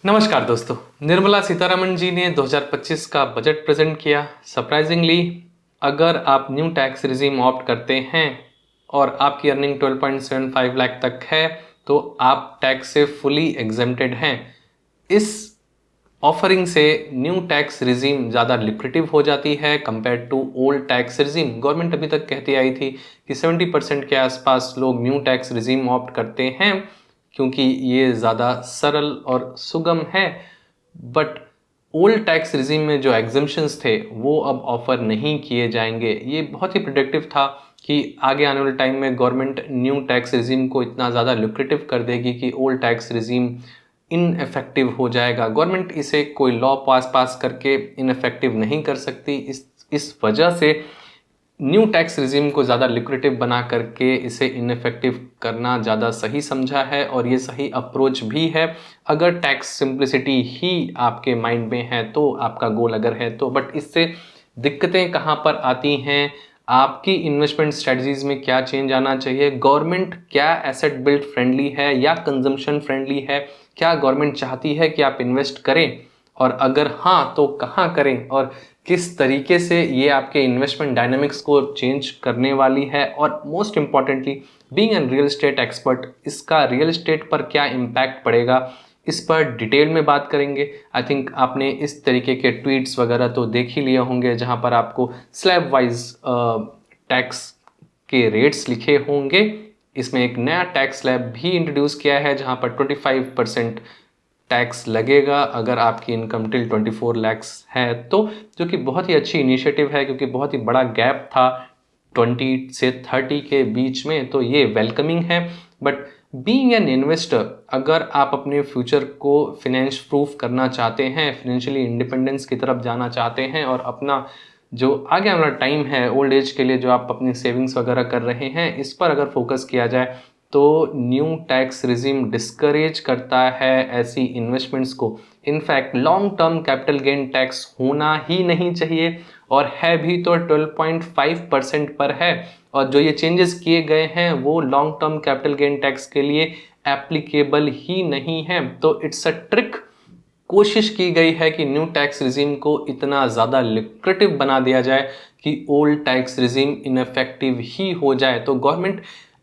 नमस्कार दोस्तों। निर्मला सीतारमण जी ने 2025 का बजट प्रेजेंट किया। सरप्राइजिंगली अगर आप न्यू टैक्स रिजीम ऑप्ट करते हैं और आपकी अर्निंग 12.75 लाख तक है तो आप टैक्स से फुली एग्जेम्प्टेड हैं। इस ऑफरिंग से न्यू टैक्स रिजीम ज़्यादा लिक्रेटिव हो जाती है compare to old tax regime. Government अभी तक कहती आई थी कि 70% के आसपास लोग न्यू टैक्स रिजीम ऑप्ट करते हैं क्योंकि ये ज़्यादा सरल और सुगम है। बट ओल्ड टैक्स रिजीम में जो एग्जम्पशंस थे वो अब ऑफर नहीं किए जाएंगे। ये बहुत ही प्रिडिक्टिव था कि आगे आने वाले टाइम में गवर्नमेंट न्यू टैक्स रिजीम को इतना ज़्यादा लुक्रेटिव कर देगी कि ओल्ड टैक्स रिजीम इनफेक्टिव हो जाएगा। गवर्नमेंट इसे कोई लॉ पास करके इनफेक्टिव नहीं कर सकती। इस वजह से न्यू टैक्स रिजीम को ज़्यादा लिक्रेटिव बना करके इसे इनफेक्टिव करना ज़्यादा सही समझा है और ये सही अप्रोच भी है अगर टैक्स सिंप्लिसिटी ही आपके माइंड में है तो, आपका गोल अगर है तो। बट इससे दिक्कतें कहाँ पर आती हैं, आपकी इन्वेस्टमेंट स्ट्रेटजीज में क्या चेंज आना चाहिए, गवर्नमेंट क्या एसेट बिल्ड फ्रेंडली है या कंजम्पशन फ्रेंडली है, क्या गवर्नमेंट चाहती है कि आप इन्वेस्ट करें और अगर हाँ तो कहाँ करें और किस तरीके से ये आपके इन्वेस्टमेंट डायनामिक्स को चेंज करने वाली है। और most importantly being an real estate expert, इसका रियल एस्टेट पर क्या इम्पैक्ट पड़ेगा इस पर डिटेल में बात करेंगे। आई थिंक आपने इस तरीके के ट्वीट्स वगैरह तो देख ही लिए होंगे जहां पर आपको स्लैब वाइज टैक्स के रेट्स लिखे होंगे। इसमें एक नया टैक्स स्लैब भी इंट्रोड्यूस किया है जहां पर 25% टैक्स लगेगा अगर आपकी इनकम टिल 24 लैक्स है तो, जो कि बहुत ही अच्छी इनिशिएटिव है क्योंकि बहुत ही बड़ा गैप था 20 से 30 के बीच में, तो ये वेलकमिंग है। बट बीइंग एन इन्वेस्टर, अगर आप अपने फ्यूचर को फिनेंस प्रूफ करना चाहते हैं, फिनेंशियली इंडिपेंडेंस की तरफ जाना चाहते हैं और अपना जो आगे वाला टाइम है ओल्ड एज के लिए जो आप अपनी सेविंग्स वगैरह कर रहे हैं, इस पर अगर फोकस किया जाए तो न्यू टैक्स रिजीम डिस्करेज करता है ऐसी इन्वेस्टमेंट्स को। In fact long term capital gain tax होना ही नहीं चाहिए और है भी तो 12.5% पर है। और जो ये चेंजेस किए गए हैं वो long term capital gain tax के लिए एप्लीकेबल ही नहीं है। तो इट्स अ ट्रिक, कोशिश की गई है कि न्यू टैक्स रिजीम को इतना ज़्यादा लिक्रेटिव बना दिया जाए कि ओल्ड टैक्स रिजीम इनफेक्टिव ही हो जाए। तो गवर्नमेंट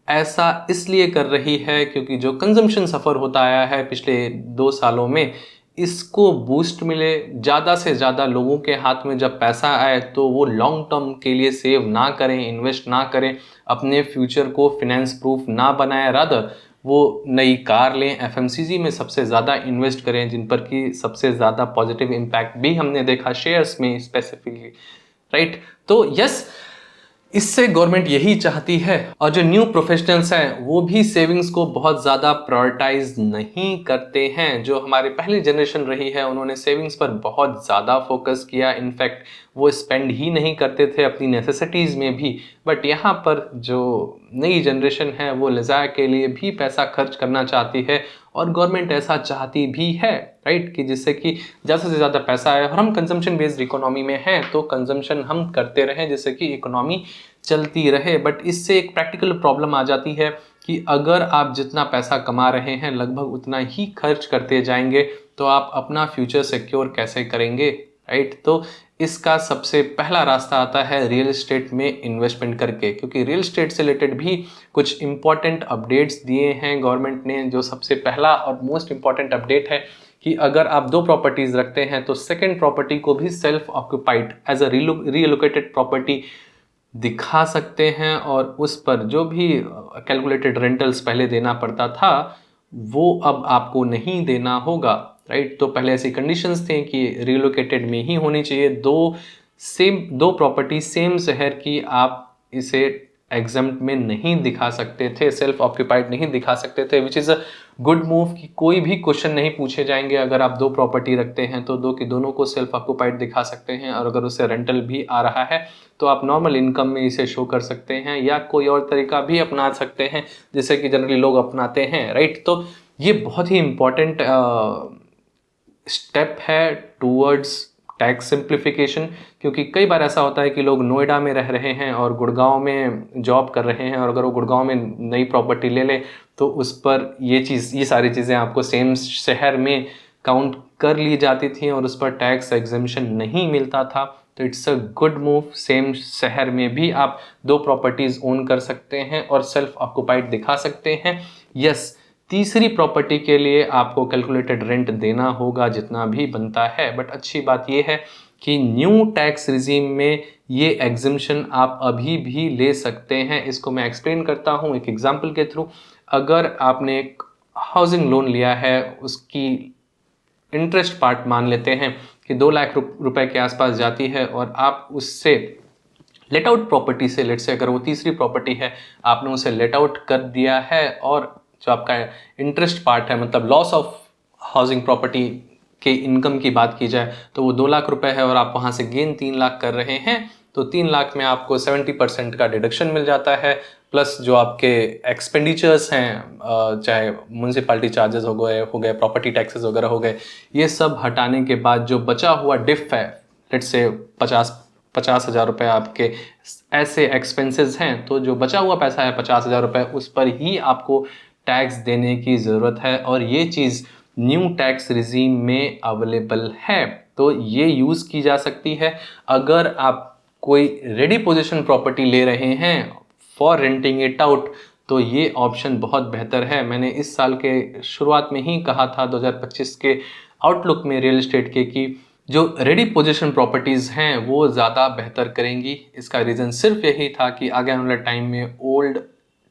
ऐसा इसलिए कर रही है क्योंकि जो कंजम्पशन सफ़र होता आया है पिछले 2 सालों में, इसको बूस्ट मिले, ज़्यादा से ज़्यादा लोगों के हाथ में जब पैसा आए तो वो लॉन्ग टर्म के लिए सेव ना करें, इन्वेस्ट ना करें, अपने फ्यूचर को फिनेंस प्रूफ ना बनाए, रादर वो नई कार लें, एफएमसीजी में सबसे ज़्यादा इन्वेस्ट करें जिन पर कि सबसे ज़्यादा पॉजिटिव इम्पैक्ट भी हमने देखा शेयर्स में स्पेसिफिकली, राइट। तो यस, इससे गवर्नमेंट यही चाहती है। और जो न्यू प्रोफेशनल्स हैं वो भी सेविंग्स को बहुत ज़्यादा प्रायोरिटाइज नहीं करते हैं। जो हमारी पहली जनरेशन रही है उन्होंने सेविंग्स पर बहुत ज़्यादा फोकस किया, इनफैक्ट वो स्पेंड ही नहीं करते थे अपनी नेसेसिटीज़ में भी। बट यहाँ पर जो नई जनरेशन है वो लिज़ा के लिए भी पैसा खर्च करना चाहती है और गवर्नमेंट ऐसा चाहती भी है, राइट, कि जिससे कि ज़्यादा से ज़्यादा पैसा आए और हम कंजम्पशन बेस्ड इकोनॉमी में हैं तो कंजम्पशन हम करते रहें जिससे कि इकोनॉमी चलती रहे। बट इससे एक प्रैक्टिकल प्रॉब्लम आ जाती है कि अगर आप जितना पैसा कमा रहे हैं लगभग उतना ही खर्च करते जाएंगे तो आप अपना फ्यूचर सिक्योर कैसे करेंगे, राइट। तो इसका सबसे पहला रास्ता आता है रियल एस्टेट में इन्वेस्टमेंट करके, क्योंकि रियल एस्टेट से रिलेटेड भी कुछ इंपॉर्टेंट अपडेट्स दिए हैं गवर्नमेंट ने। जो सबसे पहला और मोस्ट इंपॉर्टेंट अपडेट है कि अगर आप 2 प्रॉपर्टीज रखते हैं तो सेकंड प्रॉपर्टी को भी self occupied as a relocated property दिखा सकते हैं और उस पर जो भी कैलकुलेटेड रेंटल्स पहले देना पड़ता था वो अब आपको नहीं देना होगा, राइट। तो पहले ऐसी कंडीशंस थे कि रिलोकेटेड में ही होनी चाहिए, दो प्रॉपर्टी सेम शहर की आप इसे एग्जम्प्ट में नहीं दिखा सकते थे, सेल्फ ऑक्यूपाइड नहीं दिखा सकते थे, which is a good move कि कोई भी क्वेश्चन नहीं पूछे जाएंगे। अगर आप 2 प्रॉपर्टी रखते हैं तो दो की दोनों को सेल्फ ऑक्यूपाइड दिखा सकते हैं और अगर उससे रेंटल भी आ रहा है तो आप नॉर्मल इनकम में इसे शो कर सकते हैं या कोई और तरीका भी अपना सकते हैं जैसे कि जनरली लोग अपनाते हैं, राइट। तो ये बहुत ही इंपॉर्टेंट स्टेप है टूवर्ड्स टैक्स सिंप्लीफिकेशन, क्योंकि कई बार ऐसा होता है कि लोग नोएडा में रह रहे हैं और गुड़गांव में जॉब कर रहे हैं और अगर वो गुड़गांव में नई प्रॉपर्टी ले लें तो उस पर ये सारी चीज़ें आपको सेम शहर में काउंट कर ली जाती थी और उस पर टैक्स एग्जेम्पशन नहीं मिलता था। तो it's a good move. Same शहर में भी आप 2 प्रॉपर्टीज ओन कर सकते हैं और सेल्फ ऑक्युपाइड दिखा सकते हैं। यस, तीसरी प्रॉपर्टी के लिए आपको कैलकुलेटेड रेंट देना होगा जितना भी बनता है, बट अच्छी बात यह है कि न्यू टैक्स रिजीम में ये एग्जिम्पशन आप अभी भी ले सकते हैं। इसको मैं एक्सप्लेन करता हूँ एक एग्जांपल के थ्रू। अगर आपने एक हाउसिंग लोन लिया है, उसकी इंटरेस्ट पार्ट मान लेते हैं कि 2 लाख रुपए के आसपास जाती है और आप उससे लेट आउट प्रॉपर्टी से, लेट से अगर वो तीसरी प्रॉपर्टी है, आपने उसे लेट आउट कर दिया है और जो आपका इंटरेस्ट पार्ट है, मतलब लॉस ऑफ हाउसिंग प्रॉपर्टी के इनकम की बात की जाए तो वो 2 लाख रुपए है और आप वहां से गेन 3 लाख कर रहे हैं, तो 3 लाख में आपको 70% का डिडक्शन मिल जाता है, प्लस जो आपके एक्सपेंडिचर्स हैं, चाहे म्यूनसिपालिटी चार्जेस हो गए प्रॉपर्टी टैक्सेस वगैरह हो गए, ये सब हटाने के बाद जो बचा हुआ डिफ है, लेट से 50,000 रुपये आपके ऐसे एक्सपेंसेस हैं, तो जो बचा हुआ पैसा है 50,000 रुपये, उस पर ही आपको टैक्स देने की ज़रूरत है और ये चीज़ न्यू टैक्स रिजीम में अवेलेबल है। तो ये यूज़ की जा सकती है। अगर आप कोई रेडी पोजीशन प्रॉपर्टी ले रहे हैं फॉर रेंटिंग इट आउट, तो ये ऑप्शन बहुत बेहतर है। मैंने इस साल के शुरुआत में ही कहा था 2025 के आउटलुक में रियल एस्टेट के कि जो रेडी पोजीशन प्रॉपर्टीज़ हैं वो ज़्यादा बेहतर करेंगी। इसका रीज़न सिर्फ यही था कि आगे आने वाले टाइम में ओल्ड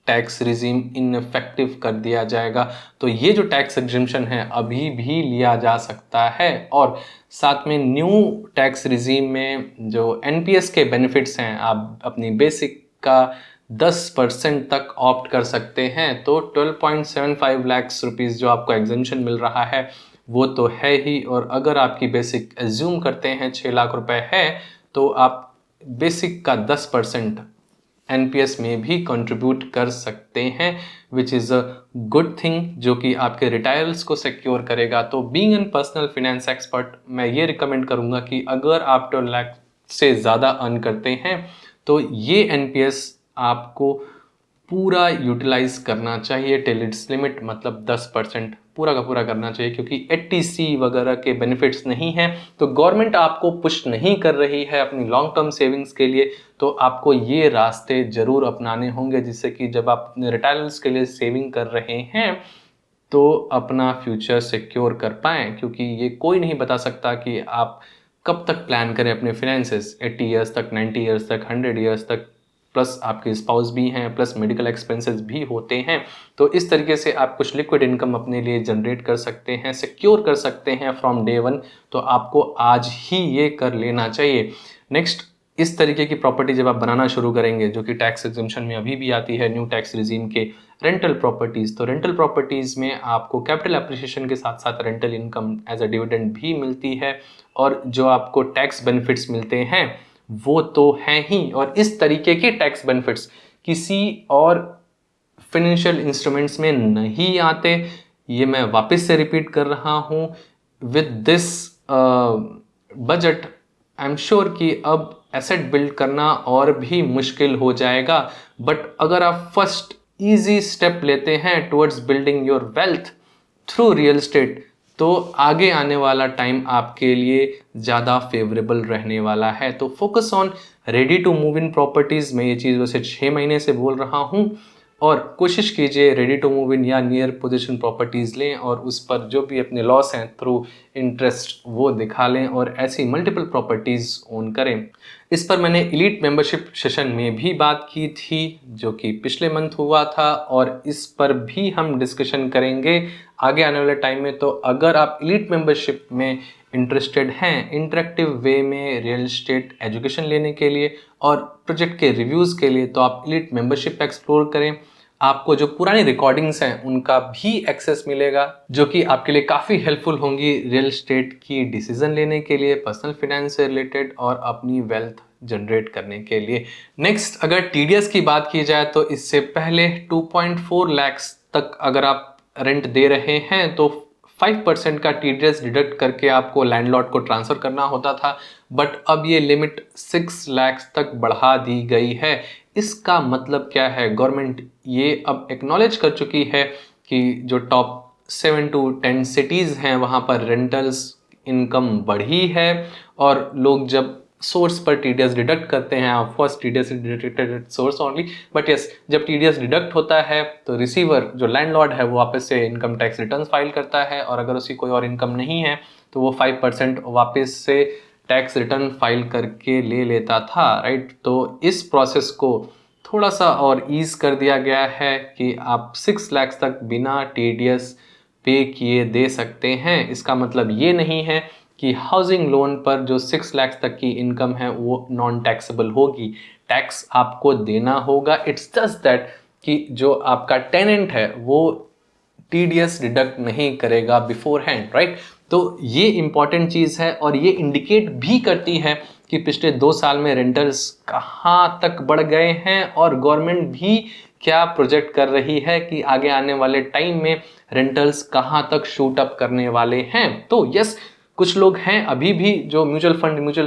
टैक्स रिजीम इनफेक्टिव कर दिया जाएगा, तो ये जो टैक्स एग्जेम्पशन है अभी भी लिया जा सकता है। और साथ में न्यू टैक्स रिजीम में जो एनपीएस के बेनिफिट्स हैं, आप अपनी बेसिक का 10% तक ऑप्ट कर सकते हैं। तो 12.75 लाख रुपीज़ जो आपको एग्जेम्पशन मिल रहा है वो तो है ही, और अगर आपकी बेसिक एज्यूम करते हैं 6 लाख रुपए है, तो आप बेसिक का 10% एनपीएस में भी कंट्रीब्यूट कर सकते हैं, which is a good thing, जो कि आपके रिटायर्स को सिक्योर करेगा। तो being an personal finance expert, मैं ये रिकमेंड करूंगा कि अगर आप 12 लाख से ज़्यादा अर्न करते हैं तो ये एनपीएस आपको पूरा यूटिलाइज करना चाहिए टिल इट्स लिमिट, मतलब 10% पूरा का पूरा करना चाहिए, क्योंकि 80C वगैरह के बेनिफिट्स नहीं हैं, तो गवर्नमेंट आपको पुश नहीं कर रही है अपनी लॉन्ग टर्म सेविंग्स के लिए। तो आपको ये रास्ते जरूर अपनाने होंगे, जिससे कि जब आप अपने रिटायर्स के लिए सेविंग कर रहे हैं तो अपना फ्यूचर सिक्योर कर पाएँ, क्योंकि ये कोई नहीं बता सकता कि आप कब तक प्लान करें अपने फिनेंसेस, 80 ईयर्स तक, 90 ईयर्स तक, 100 ईयर्स तक, प्लस आपके स्पाउस भी हैं, प्लस मेडिकल एक्सपेंसेस भी होते हैं। तो इस तरीके से आप कुछ लिक्विड इनकम अपने लिए जनरेट कर सकते हैं, सिक्योर कर सकते हैं फ्रॉम डे वन। तो आपको आज ही ये कर लेना चाहिए। नेक्स्ट, इस तरीके की प्रॉपर्टी जब आप बनाना शुरू करेंगे, जो कि टैक्स एग्जेम्पशन में अभी भी आती है न्यू टैक्स रिजीम के, रेंटल प्रॉपर्टीज़, तो रेंटल प्रॉपर्टीज़ में आपको कैपिटल एप्रिसिएशन के साथ साथ rental income as a dividend भी मिलती है, और जो आपको टैक्स बेनिफिट्स मिलते हैं वो तो हैं ही, और इस तरीके के टैक्स बेनिफिट्स किसी और फिनेंशियल इंस्ट्रूमेंट्स में नहीं आते। ये मैं वापस से रिपीट कर रहा हूँ। With this budget I am sure कि अब एसेट बिल्ड करना और भी मुश्किल हो जाएगा, बट अगर आप फर्स्ट इजी स्टेप लेते हैं towards building your wealth through real estate, तो आगे आने वाला टाइम आपके लिए ज़्यादा फेवरेबल रहने वाला है। तो focus on ready to move in properties. मैं ये चीज़ वैसे 6 महीने से बोल रहा हूँ, और कोशिश कीजिए रेडी टू मूव इन या नियर पोजीशन प्रॉपर्टीज़ लें और उस पर जो भी अपने लॉस हैं थ्रू इंटरेस्ट वो दिखा लें, और ऐसी मल्टीपल प्रॉपर्टीज़ ओन करें। इस पर मैंने एलीट मेंबरशिप सेशन में भी बात की थी, जो कि पिछले मंथ हुआ था, और इस पर भी हम डिस्कशन करेंगे आगे आने वाले टाइम में। तो अगर आप एलीट मेंबरशिप में इंटरेस्टेड हैं इंटरेक्टिव वे में रियल एस्टेट एजुकेशन लेने के लिए और प्रोजेक्ट के रिव्यूज़ के लिए, तो आप एलीट मेंबरशिप एक्सप्लोर करें। आपको जो पुरानी रिकॉर्डिंग्स हैं उनका भी एक्सेस मिलेगा, जो कि आपके लिए काफ़ी हेल्पफुल होंगी रियल एस्टेट की डिसीजन लेने के लिए, पर्सनल फाइनेंस से रिलेटेड और अपनी वेल्थ जनरेट करने के लिए। नेक्स्ट, अगर टीडीएस की बात की जाए तो इससे पहले 2.4 लाख तक अगर आप रेंट दे रहे हैं तो 5% का टीडीएस डिडक्ट करके आपको लैंडलॉर्ड को ट्रांसफ़र करना होता था, बट अब ये लिमिट 6 लाख तक बढ़ा दी गई है। इसका मतलब क्या है? गवर्नमेंट ये अब एक्नॉलेज कर चुकी है कि जो टॉप 7 to 10 सिटीज़ हैं वहाँ पर रेंटल्स इनकम बढ़ी है। और लोग जब सोर्स पर टीडीएस डिडक्ट करते हैं, of course TDS is deducted at source only, but yes, जब टीडीएस डिडक्ट होता है तो रिसीवर जो लैंडलॉर्ड है वो वापस से इनकम टैक्स रिटर्न्स फाइल करता है, और अगर उसकी कोई और इनकम नहीं है तो वो 5% वापस से टैक्स रिटर्न फाइल करके ले लेता था, राइट। तो इस प्रोसेस को थोड़ा सा और ईज कर दिया गया है कि आप 6 लाख तक बिना टीडीएस पे किए दे सकते हैं। इसका मतलब ये नहीं है कि हाउसिंग लोन पर जो 6 लाख तक की इनकम है वो नॉन टैक्सेबल होगी, टैक्स आपको देना होगा। इट्स जस्ट दैट कि जो आपका टेनेंट है वो टीडीएस डिडक्ट नहीं करेगा बिफोर हैंड, राइट। तो ये इंपॉर्टेंट चीज़ है, और ये इंडिकेट भी करती है कि पिछले 2 साल में रेंटल्स कहाँ तक बढ़ गए हैं, और गवर्नमेंट भी क्या प्रोजेक्ट कर रही है कि आगे आने वाले टाइम में रेंटल्स कहाँ तक शूट अप करने वाले हैं। तो यस, कुछ लोग हैं अभी भी जो म्यूचुअल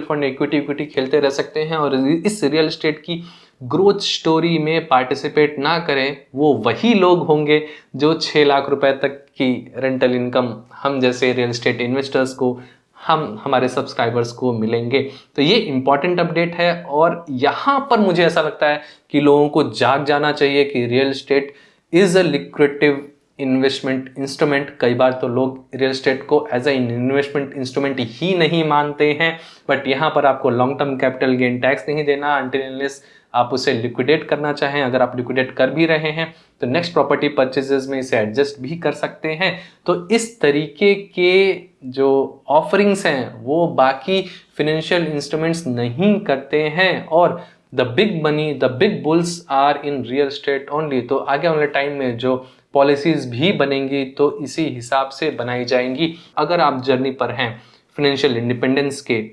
फंड इक्विटी खेलते रह सकते हैं, और इस रियल एस्टेट की ग्रोथ स्टोरी में पार्टिसिपेट ना करें, वो वही लोग होंगे जो 6 लाख रुपए तक की रेंटल इनकम हम जैसे रियल एस्टेट इन्वेस्टर्स को, हमारे सब्सक्राइबर्स को मिलेंगे। तो ये इंपॉर्टेंट अपडेट है, और यहाँ पर मुझे ऐसा लगता है कि लोगों को जाग जाना चाहिए कि real estate is a liquidative investment instrument. कई बार तो लोग रियल एस्टेट को एज अ इन्वेस्टमेंट इंस्ट्रूमेंट ही नहीं मानते हैं, बट यहाँ पर आपको long term capital gain tax नहीं देना अनटिल अनलेस आप उसे लिक्विडेट करना चाहें। अगर आप लिक्विडेट कर भी रहे हैं तो नेक्स्ट प्रॉपर्टी परचेजेस में इसे एडजस्ट भी कर सकते हैं। तो इस तरीके के जो ऑफरिंग्स हैं वो बाकी फिनेंशियल इंस्ट्रूमेंट्स नहीं करते हैं, और the big money, the big bulls are in real estate only. तो आगे वाले टाइम में जो पॉलिसीज भी बनेंगी तो इसी हिसाब से बनाई जाएंगी। अगर आप जर्नी पर हैं फिनेंशियल इंडिपेंडेंस के,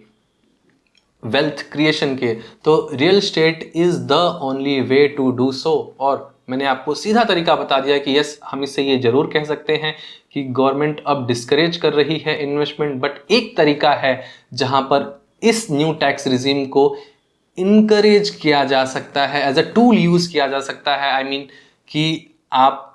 वेल्थ क्रिएशन के, तो real estate is the only way to do so. और मैंने आपको सीधा तरीका बता दिया कि यस, हम इससे ये जरूर कह सकते हैं कि गवर्नमेंट अब डिस्करेज कर रही है इन्वेस्टमेंट, बट एक तरीका है जहां पर इस न्यू टैक्स रिजीम को इनकरेज किया जा सकता है, एज अ टूल यूज किया जा सकता है। आई मीन कि आप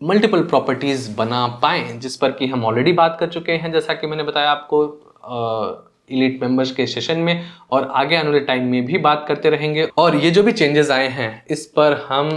मल्टीपल प्रॉपर्टीज बना पाएं, जिस पर कि हम ऑलरेडी बात कर चुके हैं, जैसा कि मैंने बताया आपको इलीट मेंबर्स के सेशन में, और आगे आने वाले टाइम में भी बात करते रहेंगे। और ये जो भी चेंजेस आए हैं इस पर हम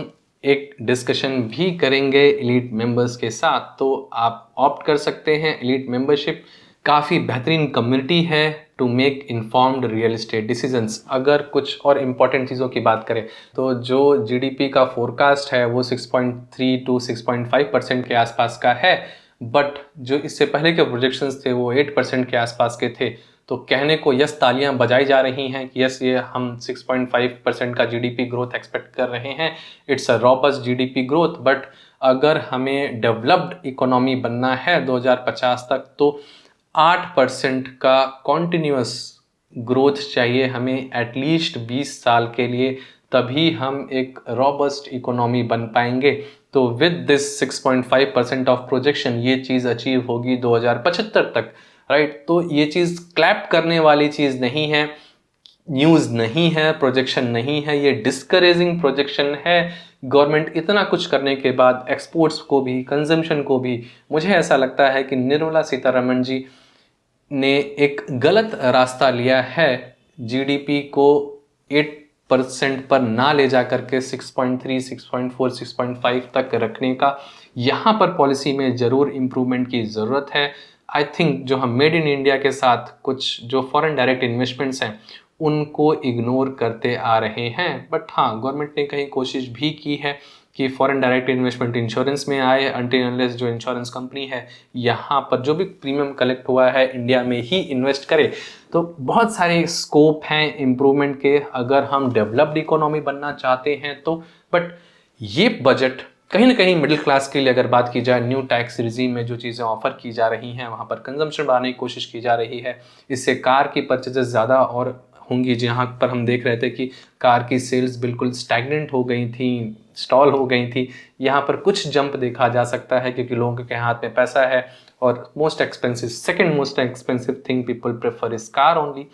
एक डिस्कशन भी करेंगे इलीट मेंबर्स के साथ। तो आप ऑप्ट कर सकते हैं इलीट मेंबरशिप, काफ़ी बेहतरीन कम्युनिटी है to make informed real estate decisions. अगर कुछ और इम्पॉर्टेंट चीज़ों की बात करें तो जो जीडीपी का फोरकास्ट है वो 6.3 to 6.5% के आसपास का है, बट जो इससे पहले के प्रोजेक्शंस थे वो 8% के आसपास के थे। तो कहने को यस तालियां बजाई जा रही हैं कि यस, ये हम 6.5% का जीडीपी ग्रोथ एक्सपेक्ट कर रहे हैं। It's a robust GDP growth, but अगर हमें डेवलप्ड इकोनॉमी बनना है 2050 तक तो 8% का कॉन्टिन्यूस ग्रोथ चाहिए हमें एटलीस्ट 20 साल के लिए, तभी हम एक रॉबस्ट इकोनॉमी बन पाएंगे। तो विद दिस 6.5% ऑफ प्रोजेक्शन ये चीज़ अचीव होगी 2075 तक, राइट। तो ये चीज़ क्लैप करने वाली चीज़ नहीं है, न्यूज़ नहीं है, प्रोजेक्शन नहीं है, ये डिस्करेजिंग प्रोजेक्शन है। गवर्नमेंट इतना कुछ करने के बाद एक्सपोर्ट्स को भी, कंजम्पशन को भी, मुझे ऐसा लगता है कि निर्मला सीतारमण जी ने एक गलत रास्ता लिया है। जीडीपी को 8% पर ना ले जा करके 6.3, 6.4, 6.5 तक रखने का यहाँ पर पॉलिसी में ज़रूर इम्प्रूवमेंट की ज़रूरत है। आई थिंक जो हम मेड इन इंडिया के साथ कुछ जो फॉरेन डायरेक्ट इन्वेस्टमेंट्स हैं उनको इग्नोर करते आ रहे हैं, बट हाँ, गवर्नमेंट ने कहीं कोशिश भी की है कि फॉरेन डायरेक्ट इन्वेस्टमेंट इंश्योरेंस में आए, अनटिल अनलेस जो इंश्योरेंस कंपनी है यहाँ पर जो भी प्रीमियम कलेक्ट हुआ है इंडिया में ही इन्वेस्ट करे। तो बहुत सारे स्कोप हैं इम्प्रूवमेंट के अगर हम डेवलप्ड इकोनॉमी बनना चाहते हैं तो। बट ये बजट कहीं ना कहीं मिडिल क्लास के लिए अगर बात की जाए, न्यू टैक्स रिजीम में जो चीज़ें ऑफर की जा रही हैं वहाँ पर कंजम्पशन बढ़ाने की कोशिश की जा रही है, इससे कार की परचेजेस ज़्यादा और होंगी। जहाँ पर हम देख रहे थे कि कार की सेल्स बिल्कुल स्टैग्नेंट हो गई थी, स्टॉल हो गई थी, यहाँ पर कुछ जंप देखा जा सकता है क्योंकि लोगों के हाथ में पैसा है। और most expensive, second most expensive thing people prefer is car only.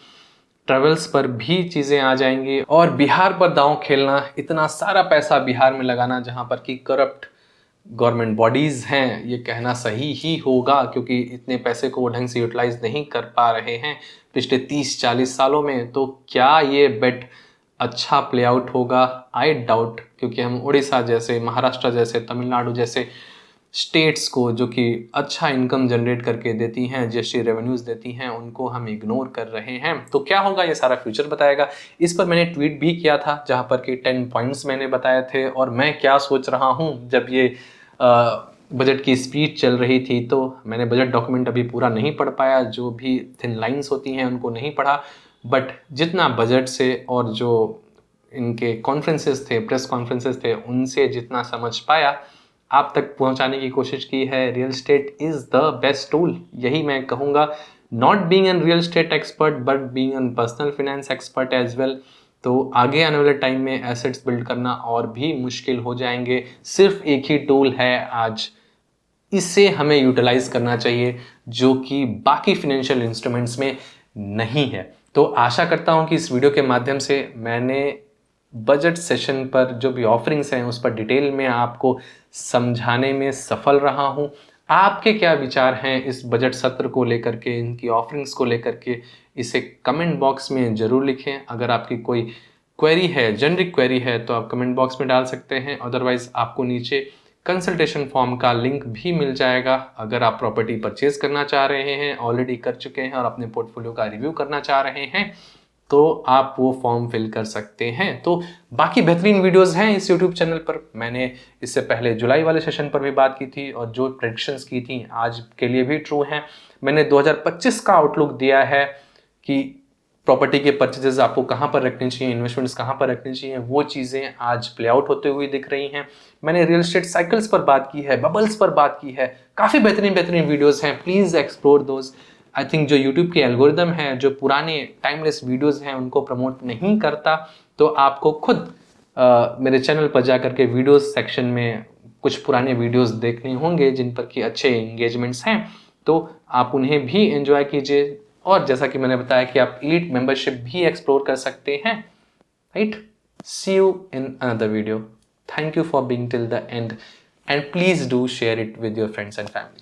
Travels पर भी चीज़ें आ जाएंगी, और बिहार पर दांव खेलना, इतना सारा पैसा बिहार में लगाना जहाँ पर कि करप्ट गवर्नमेंट बॉडीज़ हैं, ये कहना सही ही होगा, क्योंकि इतने पैसे को वो ढंग से यूटिलाइज नहीं कर पा रहे हैं पिछले 30-40 सालों में। तो क्या ये बेट अच्छा प्ले आउट होगा? आई डाउट, क्योंकि हम उड़ीसा जैसे, महाराष्ट्र जैसे, तमिलनाडु जैसे स्टेट्स को, जो कि अच्छा इनकम जनरेट करके देती हैं, जीएसटी रेवेन्यूज़ देती हैं, उनको हम इग्नोर कर रहे हैं। तो क्या होगा ये सारा फ्यूचर बताएगा। इस पर मैंने ट्वीट भी किया था, जहाँ पर कि 10 पॉइंट्स मैंने बताए थे, और मैं क्या सोच रहा हूँ जब ये बजट की स्पीच चल रही थी। तो मैंने बजट डॉक्यूमेंट अभी पूरा नहीं पढ़ पाया, जो भी थिन लाइंस होती हैं उनको नहीं पढ़ा, बट जितना बजट से और जो इनके कॉन्फ्रेंसेस थे, प्रेस कॉन्फ्रेंसेस थे, उनसे जितना समझ पाया आप तक पहुंचाने की कोशिश की है। Real estate is the best tool, यही मैं कहूँगा। Not being an real estate expert but being an personal finance expert as well. तो आगे आने वाले टाइम में एसेट्स बिल्ड करना और भी मुश्किल हो जाएंगे। सिर्फ एक ही टूल है आज, इसे हमें यूटिलाइज करना चाहिए, जो कि बाकी फिनेंशियल इंस्ट्रूमेंट्स में नहीं है। तो आशा करता हूं कि इस वीडियो के माध्यम से मैंने बजट सेशन पर जो भी ऑफरिंग्स हैं उस पर डिटेल में आपको समझाने में सफल रहा हूं। आपके क्या विचार हैं इस बजट सत्र को लेकर के, इनकी ऑफरिंग्स को लेकर के, इसे कमेंट बॉक्स में ज़रूर लिखें। अगर आपकी कोई क्वेरी है, जेनरिक क्वेरी है, तो आप कमेंट बॉक्स में डाल सकते हैं। अदरवाइज आपको नीचे कंसल्टेशन फॉर्म का लिंक भी मिल जाएगा। अगर आप प्रॉपर्टी परचेज करना चाह रहे हैं, ऑलरेडी कर चुके हैं और अपने पोर्टफोलियो का रिव्यू करना चाह रहे हैं, तो आप वो फॉर्म फिल कर सकते हैं। तो बाकी बेहतरीन वीडियोस हैं इस यूट्यूब चैनल पर। मैंने इससे पहले जुलाई वाले सेशन पर भी बात की थी, और जो प्रेडिक्शंस की थी आज के लिए भी ट्रू हैं। मैंने 2025 का आउटलुक दिया है कि प्रॉपर्टी के परचेजेस आपको कहाँ पर रखनी चाहिए, इन्वेस्टमेंट्स कहाँ पर रखनी चाहिए, वो चीज़ें आज प्ले आउट होते हुए दिख रही हैं। मैंने रियल एस्टेट साइकिल्स पर बात की है, बबल्स पर बात की है, काफ़ी बेहतरीन बेहतरीन वीडियोस हैं, please explore those. I think जो यूट्यूब के एल्गोरिदम है, जो पुराने टाइमलेस वीडियोस हैं, उनको प्रमोट नहीं करता। तो आपको खुद मेरे चैनल पर जाकर के वीडियोस सेक्शन में कुछ पुराने वीडियोस देखने होंगे जिन पर कि अच्छे एंगेजमेंट्स हैं, तो आप उन्हें भी एंजॉय कीजिए। और जैसा कि मैंने बताया कि आप एलीट मेंबरशिप भी एक्सप्लोर कर सकते हैं, right. See you in another video. Thank you for being till the end, and please do share it with your friends and family.